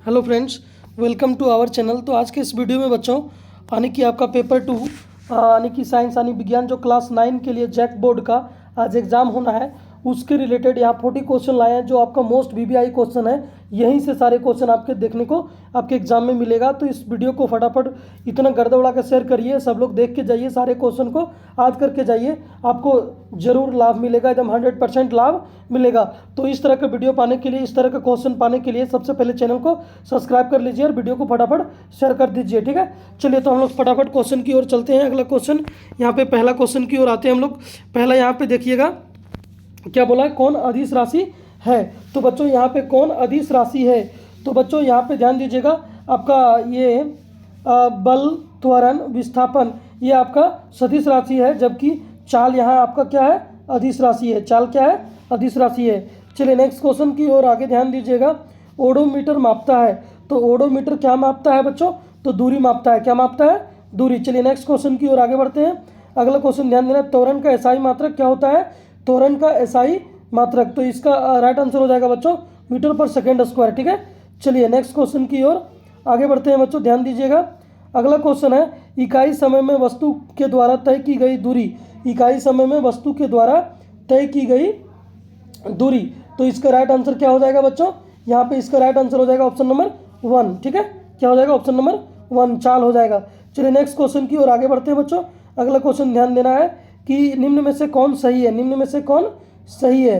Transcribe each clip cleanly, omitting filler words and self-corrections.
Hello friends, welcome to our channel. तो आज के इस वीडियो में बच्चों यानी कि आपका पेपर 2 यानी कि साइंस यानी विज्ञान जो क्लास 9 के लिए जैक बोर्ड का आज एग्ज़ाम होना है उसके रिलेटेड यहाँ 40 क्वेश्चन लाए हैं जो आपका मोस्ट वीवीआई क्वेश्चन है। यहीं से सारे क्वेश्चन आपके देखने को आपके एग्जाम में मिलेगा। तो इस वीडियो को फटाफट इतना गर्दा उड़ा कर शेयर करिए, सब लोग देख के जाइए, सारे क्वेश्चन को आज करके जाइए, आपको ज़रूर लाभ मिलेगा, एकदम 100% लाभ मिलेगा। तो इस तरह का वीडियो पाने के लिए, इस तरह का क्वेश्चन पाने के लिए सबसे पहले चैनल को सब्सक्राइब कर लीजिए और वीडियो को फटाफट शेयर कर दीजिए, ठीक है। चलिए तो हम लोग फटाफट क्वेश्चन की ओर चलते हैं। अगला क्वेश्चन यहाँ पे पहला क्वेश्चन की ओर आते हैं हम लोग। पहला यहाँ पे देखिएगा क्या बोला है, कौन अदिश राशि है। तो बच्चों यहाँ पे कौन अदिश राशि है, तो बच्चों यहाँ पे ध्यान दीजिएगा, आपका ये बल, त्वरण, विस्थापन ये आपका सदिश राशि है, जबकि चाल यहाँ आपका क्या है, अदिश राशि है। चाल क्या है, अदिश राशि है। चलिए नेक्स्ट क्वेश्चन की ओर आगे ध्यान दीजिएगा। ओडोमीटर मापता है, तो ओडोमीटर क्या मापता है बच्चों, तो दूरी मापता है। क्या मापता है, दूरी। चलिए नेक्स्ट क्वेश्चन की ओर आगे बढ़ते हैं। अगला क्वेश्चन ध्यान देना, त्वरण का एसआई मात्रक क्या होता है, त्वरण का एसआई मात्रक। तो इसका राइट आंसर हो जाएगा बच्चों मीटर पर सेकेंड स्क्वायर, ठीक है। चलिए नेक्स्ट क्वेश्चन की ओर आगे बढ़ते हैं बच्चों, ध्यान दीजिएगा। अगला क्वेश्चन है, इकाई समय में वस्तु के द्वारा तय की गई दूरी। इकाई समय में वस्तु के द्वारा तय की गई दूरी। तो इसका राइट आंसर क्या हो जाएगा बच्चों, यहाँ पे इसका राइट आंसर हो जाएगा ऑप्शन नंबर 1, ठीक है। क्या हो जाएगा, ऑप्शन नंबर 1 चाल हो जाएगा। चलिए नेक्स्ट क्वेश्चन की ओर आगे बढ़ते हैं बच्चों। अगला क्वेश्चन ध्यान देना है कि निम्न में से कौन सही है, निम्न में से कौन सही है।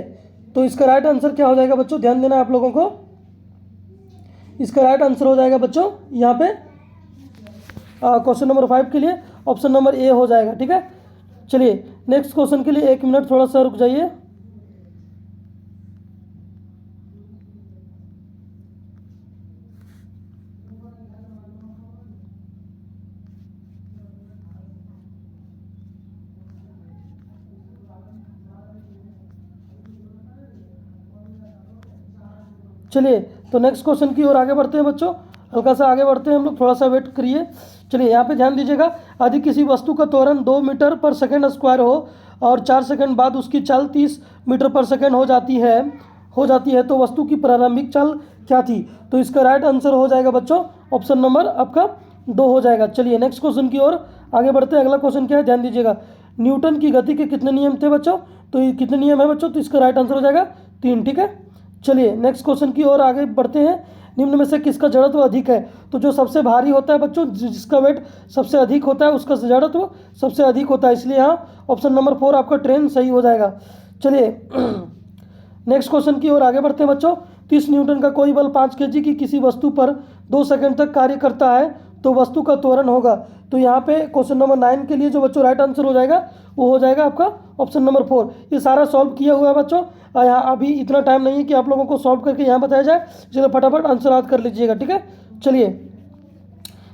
तो इसका राइट आंसर क्या हो जाएगा बच्चों, ध्यान देना है आप लोगों को। इसका राइट आंसर हो जाएगा बच्चों यहाँ पे क्वेश्चन नंबर 5 के लिए ऑप्शन नंबर ए हो जाएगा, ठीक है। चलिए नेक्स्ट क्वेश्चन के लिए 1 मिनट थोड़ा सा रुक जाइए। चलिए तो नेक्स्ट क्वेश्चन की ओर आगे बढ़ते हैं बच्चों, हल्का सा आगे बढ़ते हैं हम लोग, थोड़ा सा वेट करिए। चलिए यहाँ पे ध्यान दीजिएगा, यदि किसी वस्तु का त्वरण 2 मीटर पर सेकेंड स्क्वायर हो और 4 सेकंड बाद उसकी चाल 30 मीटर पर सेकेंड हो जाती है तो वस्तु की प्रारंभिक चाल क्या थी। तो इसका राइट आंसर हो जाएगा बच्चों ऑप्शन नंबर आपका 2 हो जाएगा। चलिए नेक्स्ट क्वेश्चन की ओर आगे बढ़ते हैं। अगला क्वेश्चन क्या है, ध्यान दीजिएगा, न्यूटन की गति के कितने नियम थे बच्चों, तो ये कितने नियम है बच्चों, तो इसका राइट आंसर हो जाएगा 3, ठीक है। चलिए नेक्स्ट क्वेश्चन की ओर आगे बढ़ते हैं। निम्न में से किसका जड़त्व अधिक है, तो जो सबसे भारी होता है बच्चों, जिसका वेट सबसे अधिक होता है उसका जड़त्व सबसे अधिक होता है, इसलिए यहाँ ऑप्शन नंबर 4 आपका ट्रेन सही हो जाएगा। चलिए नेक्स्ट क्वेश्चन की ओर आगे बढ़ते हैं बच्चों। 30 न्यूटन का कोई बल 5 केजी की किसी वस्तु पर 2 सेकंड तक कार्य करता है तो वस्तु का त्वरण होगा। तो यहाँ पे क्वेश्चन नंबर 9 के लिए जो बच्चों राइट आंसर हो जाएगा वो हो जाएगा आपका ऑप्शन नंबर 4। ये सारा सॉल्व किया हुआ है बच्चों, यहाँ अभी इतना टाइम नहीं है कि आप लोगों को सॉल्व करके यहाँ बताया जाए, चलो फटाफट आंसर याद कर लीजिएगा, ठीक है। चलिए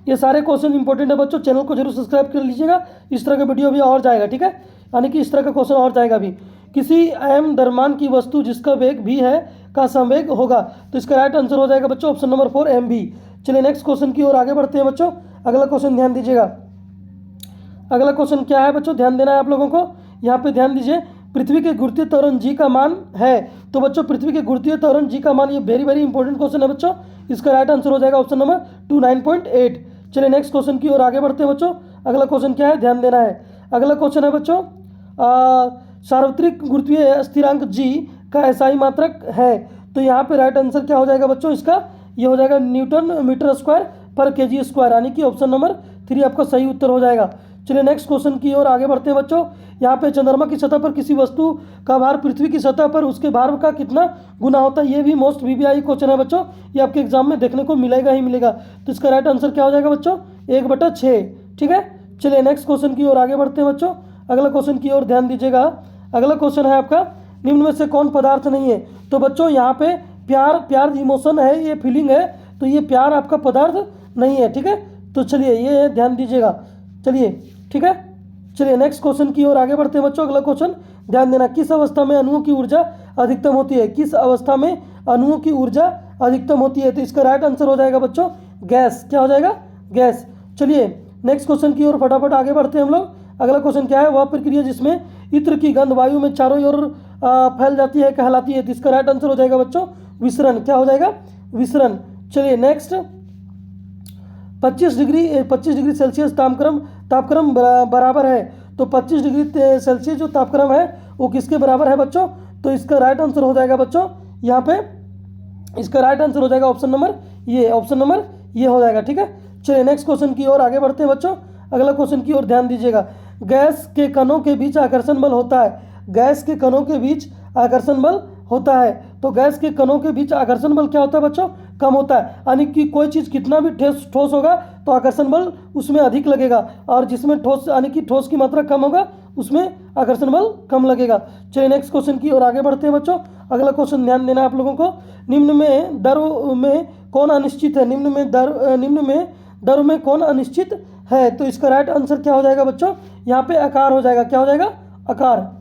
ये सारे क्वेश्चन इंपॉर्टेंट है बच्चों, चैनल को जरूर सब्सक्राइब कर लीजिएगा, इस तरह का वीडियो भी और जाएगा, ठीक है, यानी कि इस तरह का क्वेश्चन और जाएगा भी। किसी अहम द्रव्यमान की वस्तु जिसका वेग भी है का संवेग होगा, तो इसका राइट आंसर हो जाएगा बच्चों ऑप्शन नंबर 4 एम भी। चलिए नेक्स्ट क्वेश्चन की ओर आगे बढ़ते हैं बच्चों। अगला क्वेश्चन ध्यान दीजिएगा, अगला क्वेश्चन क्या है बच्चों, ध्यान देना है आप लोगों को। यहाँ पे ध्यान दीजिए, पृथ्वी के गुरुत्वीय त्वरण जी का मान है, तो बच्चों पृथ्वी के गुरुत्वीय त्वरण जी का मान, ये वेरी वेरी इंपॉर्टेंट क्वेश्चन है बच्चों, इसका राइट आंसर हो जाएगा ऑप्शन नंबर 2 9.8। चलिए नेक्स्ट क्वेश्चन की ओर आगे बढ़ते हैं बच्चों। अगला क्वेश्चन क्या है, ध्यान देना है। अगला क्वेश्चन है बच्चों, सार्वत्रिक गुरुत्वीय स्थिरांक जी का एसआई मात्रक है, तो यहाँ पे राइट आंसर क्या हो जाएगा बच्चों, इसका ये हो जाएगा न्यूटन मीटर स्क्वायर पर केजी स्क्वायर, यानी कि ऑप्शन नंबर 3 आपका सही उत्तर हो जाएगा। चलिए नेक्स्ट क्वेश्चन की ओर आगे बढ़ते हैं बच्चों। यहाँ पे चंद्रमा की सतह पर किसी वस्तु का भार पृथ्वी की सतह पर उसके भार का कितना गुना होता है, ये भी मोस्ट वीवीआई क्वेश्चन है बच्चों, ये आपके एग्जाम में देखने को मिलेगा ही मिलेगा। तो इसका राइट आंसर क्या हो जाएगा बच्चों 1/6, ठीक है। चलिए नेक्स्ट क्वेश्चन की ओर आगे बढ़ते हैं बच्चों। अगला क्वेश्चन की ओर ध्यान दीजिएगा। अगला क्वेश्चन है आपका, निम्न में से कौन पदार्थ नहीं है, तो बच्चों यहाँ पे प्यार इमोशन है, ये फीलिंग है, तो ये प्यार आपका पदार्थ नहीं है, ठीक है। तो चलिए ये ध्यान दीजिएगा, चलिए ठीक है। चलिए नेक्स्ट क्वेश्चन की ओर आगे बढ़ते हैं बच्चों। अगला क्वेश्चन ध्यान देना, किस अवस्था में अणुओं की ऊर्जा अधिकतम होती है, किस अवस्था में अणुओं की ऊर्जा अधिकतम होती है, तो इसका राइट आंसर हो जाएगा बच्चों गैस। क्या हो जाएगा, गैस। चलिए नेक्स्ट क्वेश्चन की ओर फटाफट आगे बढ़ते हैं हम लोग। अगला क्वेश्चन क्या है, वह प्रक्रिया जिसमें इत्र की गंध वायु में चारों ओर फैल जाती है कहलाती है, तो इसका राइट आंसर हो जाएगा बच्चों विसरण। क्या हो जाएगा, विसरण। चलिए नेक्स्ट, 25 डिग्री सेल्सियस तापक्रम बराबर है। तो 25 डिग्री सेल्सियस जो तापक्रम है वो किसके बराबर है बच्चों? तो इसका राइट आंसर हो जाएगा बच्चों यहाँ पे, इसका राइट आंसर हो जाएगा ऑप्शन नंबर ये हो जाएगा। ठीक है, चलिए नेक्स्ट क्वेश्चन की ओर आगे बढ़ते हैं बच्चों। अगला क्वेश्चन की ओर ध्यान दीजिएगा। गैस के कणों के बीच आकर्षण बल होता है। गैस के कणों के बीच आकर्षण बल होता है। तो गैस के कणों के बीच आकर्षण बल क्या होता है बच्चों? कम होता है। यानी कि कोई चीज़ कितना भी ठोस होगा तो आकर्षण बल उसमें अधिक लगेगा, और जिसमें ठोस यानी कि ठोस की मात्रा कम होगा उसमें आकर्षण बल कम लगेगा। चलिए नेक्स्ट क्वेश्चन की ओर आगे बढ़ते हैं बच्चों। अगला क्वेश्चन ध्यान देना आप लोगों को। निम्न में दर में कौन अनिश्चित है? निम्न में दर में कौन अनिश्चित है? तो इसका राइट आंसर क्या हो जाएगा बच्चों? यहाँ पे आकार हो जाएगा। क्या हो जाएगा? आकार।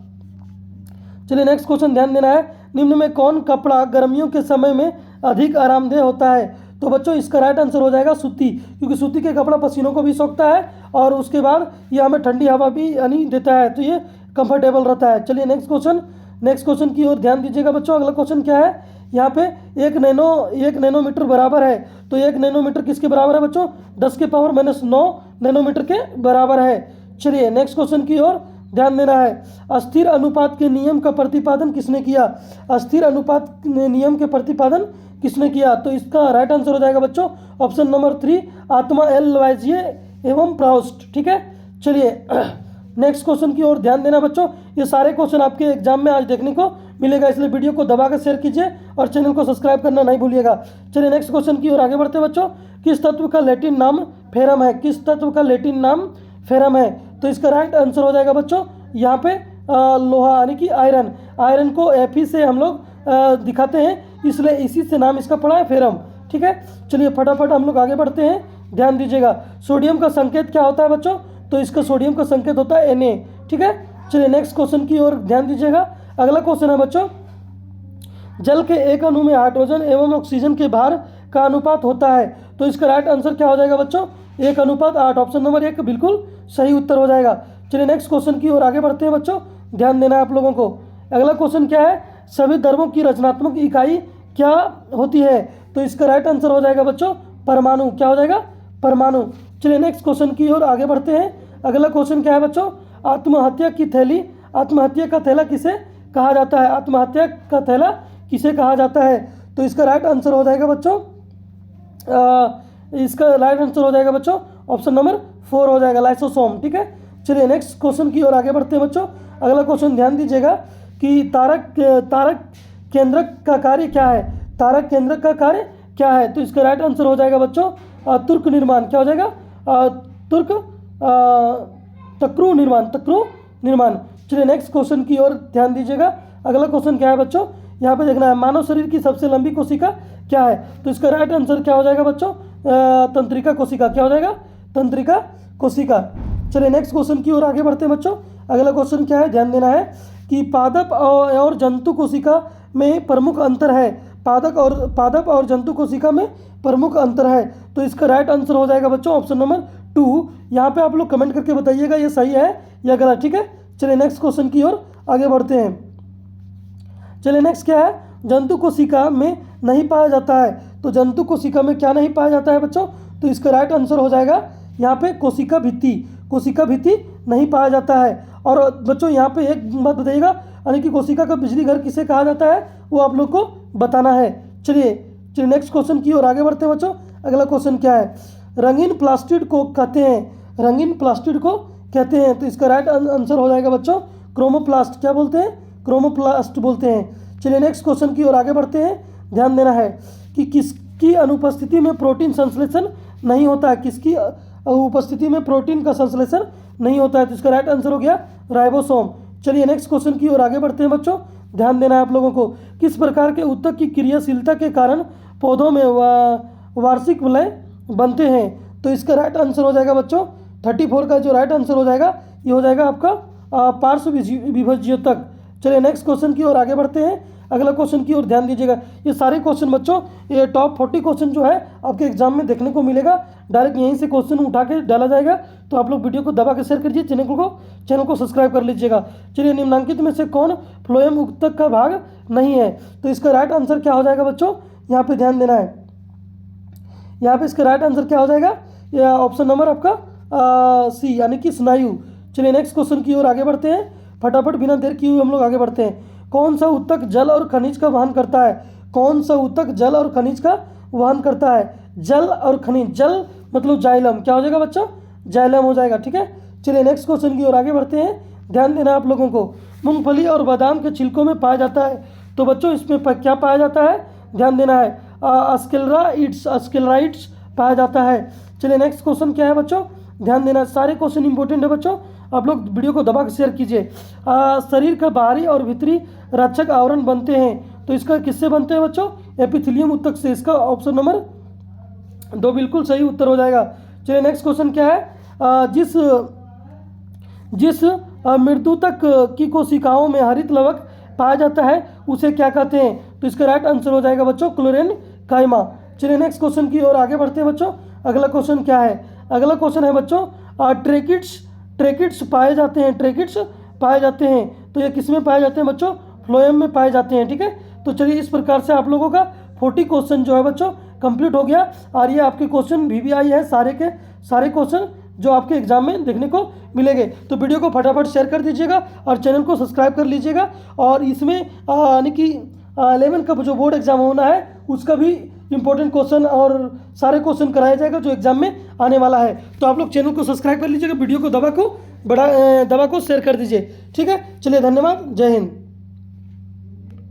चलिए नेक्स्ट क्वेश्चन ध्यान देना है। निम्न में कौन कपड़ा गर्मियों के समय में अधिक आरामदेह होता है? तो बच्चों इसका राइट आंसर हो जाएगा सूती, क्योंकि सूती के कपड़ा पसीनों को भी सोखता है और उसके बाद ये हमें ठंडी हवा भी यानी देता है, तो ये कंफर्टेबल रहता है। चलिए नेक्स्ट क्वेश्चन की ओर ध्यान दीजिएगा बच्चों। अगला क्वेश्चन क्या है? यहाँ पे 1 नैनोमीटर बराबर है। तो 1 नैनोमीटर किसके बराबर है बच्चों? 10⁻⁹ नैनोमीटर के बराबर है। चलिए नेक्स्ट क्वेश्चन की ओर ध्यान देना है। अस्थिर अनुपात के नियम का प्रतिपादन किसने किया? अस्थिर अनुपात नियम के प्रतिपादन किसने किया? तो इसका राइट आंसर हो जाएगा बच्चों ऑप्शन नंबर 3, आत्मा एल लवाइजिए एवं प्राउस्ट। ठीक है, चलिए नेक्स्ट क्वेश्चन की ओर ध्यान देना बच्चों। ये सारे क्वेश्चन आपके एग्जाम में आज देखने को मिलेगा, इसलिए वीडियो को दबाकर शेयर कीजिए और चैनल को सब्सक्राइब करना नहीं भूलिएगा। चलिए नेक्स्ट क्वेश्चन की ओर आगे बढ़ते हैं बच्चों। किस तत्व का लैटिन नाम फेरम है? किस तत्व का लैटिन नाम फेरम है? तो इसका राइट आंसर हो जाएगा बच्चों यहाँ पे लोहा यानी कि आयरन को Fe से हम लोग दिखाते हैं, इसलिए इसी से नाम इसका पड़ा है फेरम। ठीक है, चलिए फटाफट हम लोग आगे बढ़ते हैं, ध्यान दीजिएगा। सोडियम का संकेत क्या होता है बच्चों? तो इसका सोडियम का संकेत होता है Na। ठीक है, चलिए नेक्स्ट क्वेश्चन की ओर ध्यान दीजिएगा। अगला क्वेश्चन है बच्चों, जल के एक अणु में हाइड्रोजन एवं ऑक्सीजन के भार का अनुपात होता है। तो इसका राइट आंसर क्या हो जाएगा बच्चों? 1:8। ऑप्शन नंबर 1 बिल्कुल सही उत्तर हो जाएगा। चलिए नेक्स्ट क्वेश्चन की ओर आगे बढ़ते हैं बच्चों, ध्यान देना है आप लोगों को। अगला क्वेश्चन क्या है? सभी द्रव्यों की रचनात्मक इकाई क्या होती है? तो इसका राइट आंसर हो जाएगा बच्चों परमाणु। क्या हो जाएगा? परमाणु। चलिए नेक्स्ट क्वेश्चन की ओर आगे बढ़ते हैं। अगला क्वेश्चन क्या है बच्चों? आत्महत्या का थैला किसे कहा जाता है? आत्महत्या का थैला किसे कहा जाता है? तो इसका राइट आंसर हो जाएगा बच्चों ऑप्शन नंबर 4 हो जाएगा, लाइसोसोम। ठीक है, चलिए नेक्स्ट क्वेश्चन की ओर आगे बढ़ते हैं बच्चों। अगला क्वेश्चन ध्यान दीजिएगा कि तारक केंद्रक का कार्य क्या है? तारक केंद्रक का कार्य क्या है? तो इसका राइट आंसर हो जाएगा बच्चों तुर्क निर्माण। क्या हो जाएगा? तक्रू निर्माण। चलिए नेक्स्ट क्वेश्चन की ओर ध्यान दीजिएगा। अगला क्वेश्चन क्या है बच्चों? यहाँ पे देखना है, मानव शरीर की सबसे लंबी कोशिका क्या है? तो इसका राइट आंसर क्या हो जाएगा बच्चों? तंत्रिका कोशिका। क्या हो जाएगा? तंत्रिका कोशिका। चलिए नेक्स्ट क्वेश्चन की ओर आगे बढ़ते हैं बच्चों। अगला क्वेश्चन क्या है? ध्यान देना है कि पादप और जंतु कोशिका में प्रमुख अंतर है। पादप और जंतु कोशिका में प्रमुख अंतर है। तो इसका राइट आंसर हो जाएगा बच्चों ऑप्शन नंबर 2। यहाँ पे आप लोग कमेंट करके बताइएगा ये सही है या गलत। ठीक है, चलिए नेक्स्ट क्वेश्चन की ओर आगे बढ़ते हैं। चलिए नेक्स्ट क्या है? जंतु कोशिका में नहीं पाया जाता है। तो जंतु कोशिका में क्या नहीं पाया जाता है बच्चों? तो इसका राइट आंसर हो जाएगा यहाँ पे कोशिका भित्ति नहीं पाया जाता है। और बच्चों यहाँ पे एक बात बताइएगा, यानी कि कोशिका का बिजली घर किसे कहा जाता है वो आप लोग को बताना है। चलिए नेक्स्ट क्वेश्चन की ओर आगे बढ़ते हैं बच्चों। अगला क्वेश्चन क्या है? रंगीन प्लास्टिड को कहते हैं। तो इसका राइट आंसर हो जाएगा बच्चों क्रोमोप्लास्ट। क्या बोलते हैं? क्रोमोप्लास्ट बोलते हैं। चलिए नेक्स्ट क्वेश्चन की ओर आगे बढ़ते हैं, ध्यान देना है कि किसकी अनुपस्थिति में प्रोटीन संश्लेषण नहीं होता है? किसकी उपस्थिति में प्रोटीन का संश्लेषण नहीं होता है? तो इसका राइट आंसर हो गया राइबोसोम। चलिए नेक्स्ट क्वेश्चन की ओर आगे बढ़ते हैं बच्चों, ध्यान देना है आप लोगों को। किस प्रकार के ऊतक की क्रियाशीलता के कारण पौधों में वार्षिक वलय बनते हैं? तो इसका राइट आंसर हो जाएगा बच्चों 34 का जो राइट आंसर हो जाएगा ये हो जाएगा आपका पार्श्व विभज्योतक। चलिए नेक्स्ट क्वेश्चन की ओर आगे बढ़ते हैं। अगला क्वेश्चन की ओर ध्यान दीजिएगा। ये सारे क्वेश्चन बच्चों, ये टॉप 40 क्वेश्चन जो है आपके एग्जाम में देखने को मिलेगा। डायरेक्ट यहीं से क्वेश्चन उठा के डाला जाएगा, तो आप लोग वीडियो को दबा के शेयर कीजिए, चैनल को सब्सक्राइब कर लीजिएगा। चलिए निम्नांकित में से कौन फ्लोएम ऊतक का भाग नहीं है? तो इसका राइट आंसर क्या हो जाएगा बच्चों? यहाँ पे ध्यान देना है, यहाँ पे इसका राइट आंसर क्या हो जाएगा, या ऑप्शन नंबर आपका सी यानी कि स्नायु। चलिए नेक्स्ट क्वेश्चन की ओर आगे बढ़ते हैं, फटाफट बिना देर किए हुए हम लोग आगे बढ़ते हैं। कौन सा ऊतक जल और खनिज का वहन करता है? कौन सा ऊतक जल और खनिज का वहन करता है? जल और खनिज, जल मतलब जाइलम, क्या हो जाएगा बच्चों, जाइलम हो जाएगा। ठीक है, चलिए नेक्स्ट क्वेश्चन की ओर आगे बढ़ते हैं। ध्यान देना आप लोगों को, मूंगफली और बादाम के छिलकों में पाया जाता है, तो बच्चों इसमें क्या पाया जाता है, ध्यान देना है, स्क्लेराइड्स पाया जाता है। चलिए नेक्स्ट क्वेश्चन क्या है बच्चों, ध्यान देना, सारे क्वेश्चन इंपॉर्टेंट है बच्चों, आप लोग वीडियो को दबा के शेयर कीजिए। शरीर का बाहरी और भीतरी रक्षक आवरण बनते हैं, तो इसका किससे बनते हैं बच्चों, एपिथेलियम ऊतक से। इसका ऑप्शन नंबर 2 बिल्कुल सही उत्तर हो जाएगा। चलिए नेक्स्ट क्वेश्चन क्या है, जिस मृदुतक की कोशिकाओं में हरित लवक पाया जाता है उसे क्या कहते हैं, तो इसका राइट आंसर हो जाएगा बच्चों क्लोरेन काइमा। चलिए नेक्स्ट क्वेश्चन की ओर आगे बढ़ते हैं बच्चों। अगला क्वेश्चन क्या है, अगला क्वेश्चन है बच्चों, ट्रेकिट्स पाए जाते हैं, ट्रेकिट्स पाए जाते हैं, तो ये किस में पाए जाते हैं बच्चों, फ्लोएम में पाए जाते हैं। ठीक है, तो चलिए इस प्रकार से आप लोगों का 40 क्वेश्चन जो है बच्चों कंप्लीट हो गया, और ये आपके क्वेश्चन VVI है, सारे के सारे क्वेश्चन जो आपके एग्जाम में देखने को मिलेंगे। तो वीडियो को फटाफट शेयर कर दीजिएगा और चैनल को सब्सक्राइब कर लीजिएगा। और इसमें यानी कि 11 का जो बोर्ड एग्जाम होना है उसका भी इंपॉर्टेंट क्वेश्चन और सारे क्वेश्चन कराया जाएगा जो एग्जाम में आने वाला है। तो आप लोग चैनल को सब्सक्राइब कर लीजिएगा, वीडियो को दबा को शेयर कर दीजिए। ठीक है, चलिए धन्यवाद, जय हिंद।